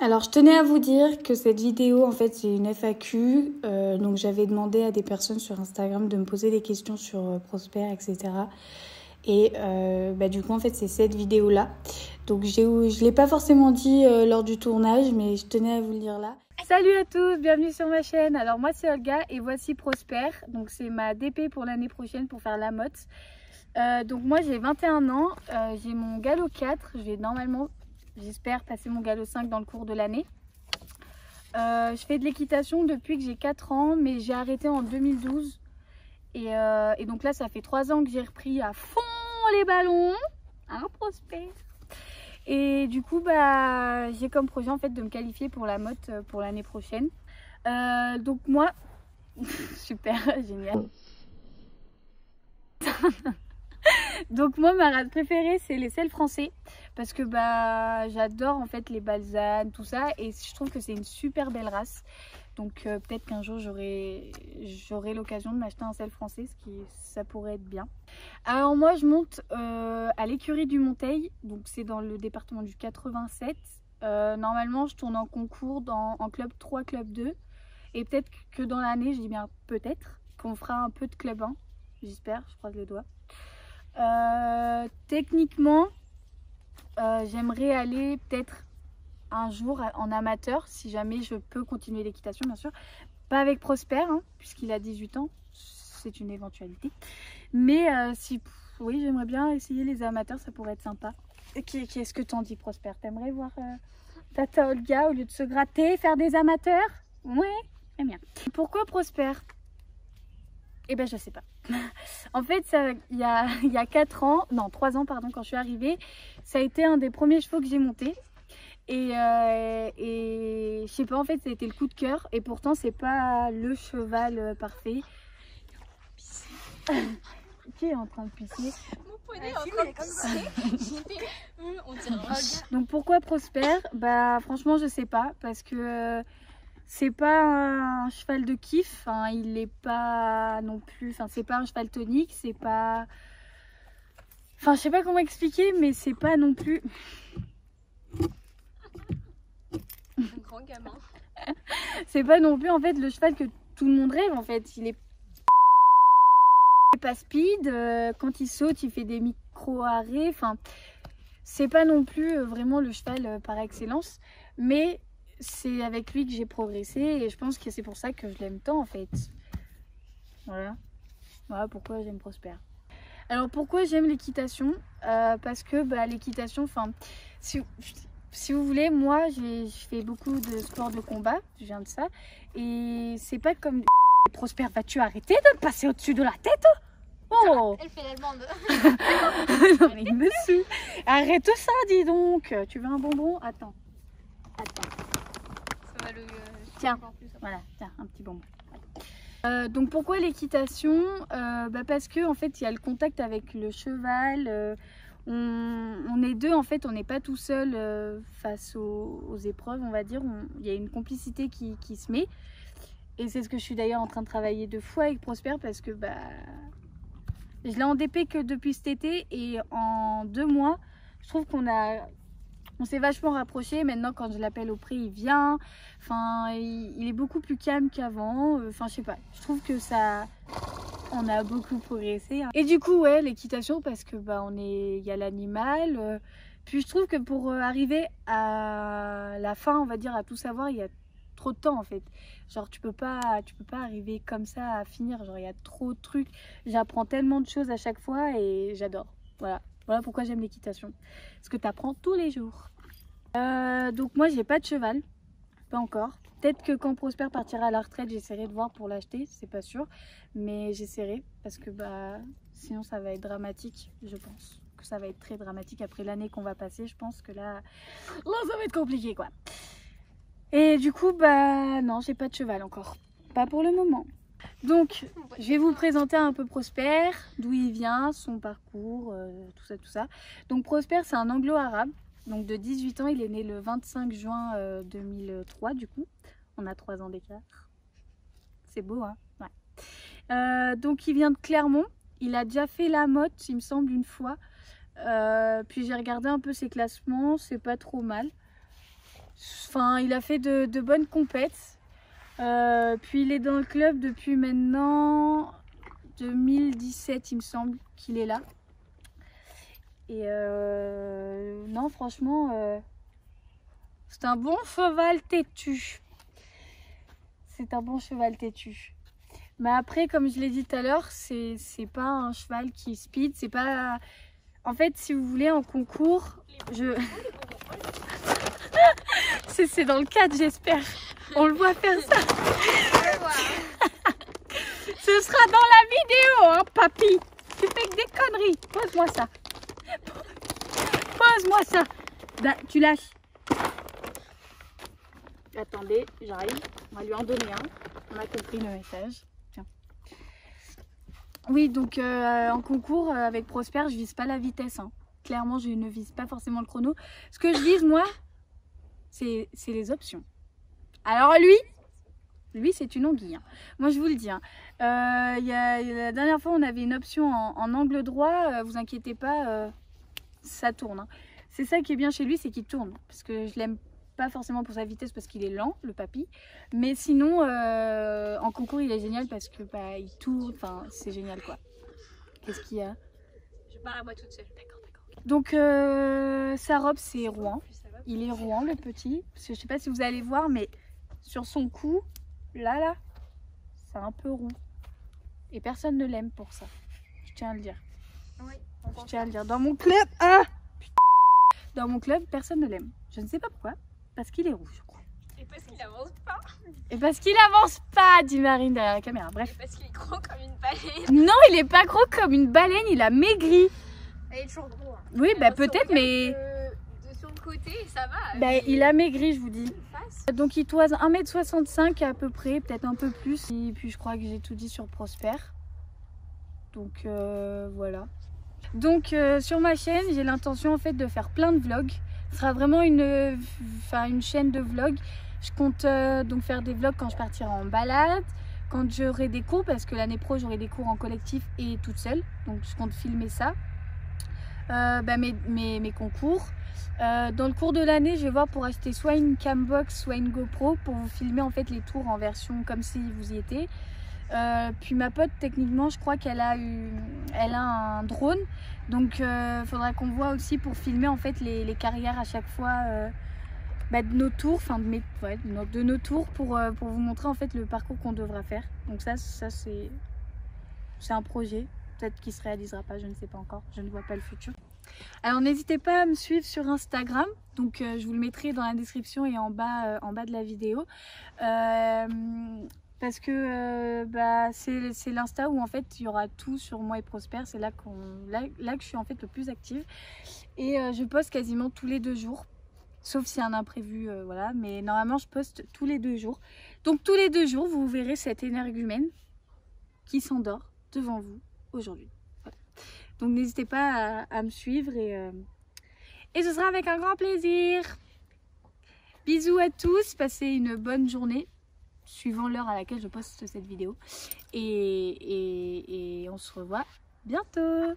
Alors je tenais à vous dire que cette vidéo en fait c'est une FAQ, donc j'avais demandé à des personnes sur Instagram de me poser des questions sur Prosper, etc. Et du coup en fait c'est cette vidéo là. Donc je l'ai pas forcément dit lors du tournage, mais je tenais à vous le dire là. Salut à tous, bienvenue sur ma chaîne. Alors moi c'est Olga et voici Prosper. Donc c'est ma DP pour l'année prochaine pour faire la motte. Donc moi j'ai 21 ans, j'ai mon galop 4, je vais normalement, j'espère passer mon galop 5 dans le cours de l'année. Je fais de l'équitation depuis que j'ai 4 ans, mais j'ai arrêté en 2012. Et donc là ça fait 3 ans que j'ai repris à fond les ballons, hein Prosper. Et du coup j'ai comme projet en fait de me qualifier pour la motte pour l'année prochaine. Donc moi, super, génial. Donc moi ma race préférée c'est les selles français parce que j'adore en fait les balzanes tout ça et je trouve que c'est une super belle race. Donc peut-être qu'un jour j'aurai l'occasion de m'acheter un selle français, ça pourrait être bien. Alors moi je monte à l'écurie du Monteil, donc c'est dans le département du 87. Normalement je tourne en concours en club 3, club 2 et peut-être que dans l'année, je dis bien peut-être, qu'on fera un peu de club 1, j'espère, je croise les doigts. Techniquement j'aimerais aller peut-être un jour en amateur si jamais je peux continuer l'équitation, bien sûr pas avec Prosper hein, puisqu'il a 18 ans, c'est une éventualité, mais oui j'aimerais bien essayer les amateurs, ça pourrait être sympa. Qu'est-ce que t'en dis Prosper, t'aimerais voir Tata Olga au lieu de se gratter faire des amateurs? Ouais, très bien. Pourquoi Prosper? Eh ben je sais pas. En fait il y a 4 ans, non 3 ans pardon, quand je suis arrivée, ça a été un des premiers chevaux que j'ai monté. Et je sais pas, en fait ça a été le coup de cœur et pourtant c'est pas le cheval parfait. Qui est en train de pisser? Mon poney est en train de pisser. On dirait. Donc pourquoi Prosper? Franchement je sais pas parce que c'est pas un cheval de kiff, hein, il est pas non plus, enfin c'est pas un cheval tonique, c'est pas, enfin je sais pas comment expliquer, mais c'est pas non plus un grand gamin. c'est pas non plus en fait le cheval que tout le monde rêve en fait. Il est pas speed, quand il saute il fait des micro arrêts, enfin c'est pas non plus vraiment le cheval par excellence, mais c'est avec lui que j'ai progressé et je pense que c'est pour ça que je l'aime tant en fait. Voilà pourquoi j'aime Prosper. Alors pourquoi j'aime l'équitation? Parce que l'équitation, enfin si vous voulez, moi je fais beaucoup de sports de combat, je viens de ça, et c'est pas comme Prosper, vas-tu arrêter de me passer au-dessus de la tête? Oh, elle fait l'allemande. non mais il me saoule. Arrête ça, dis donc. Tu veux un bonbon? Attends. Ça va le tiens, voilà, tiens, un petit bonbon. Donc pourquoi l'équitation? Parce que en fait il y a le contact avec le cheval, on est deux en fait, on n'est pas tout seul face aux épreuves, on va dire. Il y a une complicité qui se met et c'est ce que je suis d'ailleurs en train de travailler de fou avec Prosper parce que je l'ai en DP que depuis cet été et en 2 mois je trouve on s'est vachement rapproché. Maintenant quand je l'appelle au pré il vient, enfin il est beaucoup plus calme qu'avant, enfin je sais pas, je trouve que on a beaucoup progressé hein. Et du coup ouais l'équitation parce que il y a l'animal, puis je trouve que pour arriver à la fin, on va dire, à tout savoir, il y a trop de temps en fait, genre tu peux pas arriver comme ça à finir, genre il y a trop de trucs, j'apprends tellement de choses à chaque fois et j'adore. Voilà pourquoi j'aime l'équitation, parce que tu apprends tous les jours. Donc moi j'ai pas de cheval, pas encore. Peut-être que quand Prosper partira à la retraite j'essaierai de voir pour l'acheter, c'est pas sûr, mais j'essaierai parce que sinon ça va être dramatique. Je pense que ça va être très dramatique après l'année qu'on va passer. Je pense que là ça va être compliqué quoi. Et du coup non, j'ai pas de cheval encore, pas pour le moment. Donc je vais vous présenter un peu Prosper, d'où il vient, son parcours, tout ça. Donc Prosper c'est un anglo-arabe, donc de 18 ans, il est né le 25 juin 2003 du coup. On a 3 ans d'écart. C'est beau hein, ouais. Donc il vient de Clermont, il a déjà fait la motte il me semble une fois. Puis j'ai regardé un peu ses classements, c'est pas trop mal. Enfin, il a fait de bonnes compètes. Puis il est dans le club depuis maintenant 2017, il me semble qu'il est là. Et non, franchement, c'est un bon cheval têtu. C'est un bon cheval têtu. Mais après, comme je l'ai dit tout à l'heure, c'est pas un cheval qui speed. C'est pas. En fait, si vous voulez, en concours, c'est dans le cadre, j'espère. On le voit faire ça. Ce sera dans la vidéo, hein, papy. Tu fais que des conneries. Pose-moi ça. Pose-moi ça. Bah, tu lâches. Attendez, j'arrive. On va lui en donner un. On a compris le message. Tiens. Oui, donc en concours avec Prosper, je vise pas la vitesse. Hein. Clairement, je ne vise pas forcément le chrono. Ce que je vise, moi, c'est les options. Alors lui c'est une anguille. Hein. Moi, je vous le dis. Hein. La dernière fois, on avait une option en angle droit. Vous inquiétez pas, ça tourne. Hein. C'est ça qui est bien chez lui, c'est qu'il tourne. Parce que je l'aime pas forcément pour sa vitesse parce qu'il est lent, le papy. Mais sinon, en concours, il est génial parce que bah, il tourne. Enfin, c'est génial quoi. Qu'est-ce qu'il y a? Je pars à moi toute seule. D'accord. Donc, sa robe, c'est Rouen. Il est Rouen, le petit. Parce que je sais pas si vous allez voir, mais sur son cou, là, c'est un peu rond. Et personne ne l'aime pour ça. Je tiens à le dire. Oui. Je tiens à le dire. Dans mon club, dans mon club, personne ne l'aime. Je ne sais pas pourquoi. Parce qu'il est rouge, je crois. Et parce qu'il avance pas. Et parce qu'il avance pas, dit Marine derrière la caméra. Bref. Et parce qu'il est gros comme une baleine. Non, il est pas gros comme une baleine. Il a maigri. Il est toujours gros. Hein. Oui, bah peut-être, mais... De son côté, ça va. Bah, il a maigri, je vous dis. Face. Donc il toise 1,65 m à peu près, peut-être un peu plus. Et puis je crois que j'ai tout dit sur Prosper. Donc voilà. Donc sur ma chaîne, j'ai l'intention en fait de faire plein de vlogs. Ce sera vraiment une chaîne de vlogs. Je compte donc faire des vlogs quand je partirai en balade, quand j'aurai des cours, parce que l'année pro j'aurai des cours en collectif et toute seule. Donc je compte filmer ça. Mes concours. Dans le cours de l'année, je vais voir pour acheter soit une Cambox, soit une GoPro pour vous filmer en fait les tours en version comme si vous y étiez. Puis ma pote, techniquement, je crois qu'elle a un drone, donc faudra qu'on voit aussi pour filmer en fait les carrières à chaque fois de nos tours, de nos tours pour vous montrer en fait le parcours qu'on devra faire. Donc ça c'est un projet. Peut-être qu'il se réalisera pas, je ne sais pas encore, je ne vois pas le futur. Alors n'hésitez pas à me suivre sur Instagram, donc je vous le mettrai dans la description et en bas de la vidéo. Parce que c'est l'Insta où en fait il y aura tout sur moi et Prosper, c'est là que je suis en fait le plus active. Et je poste quasiment tous les 2 jours, sauf s'il y a un imprévu, voilà, mais normalement je poste tous les 2 jours. Donc tous les 2 jours vous verrez cet énergumène qui s'endort devant vous aujourd'hui. Voilà. Donc n'hésitez pas à me suivre et ce sera avec un grand plaisir. Bisous à tous, passez une bonne journée suivant l'heure à laquelle je poste cette vidéo et on se revoit bientôt.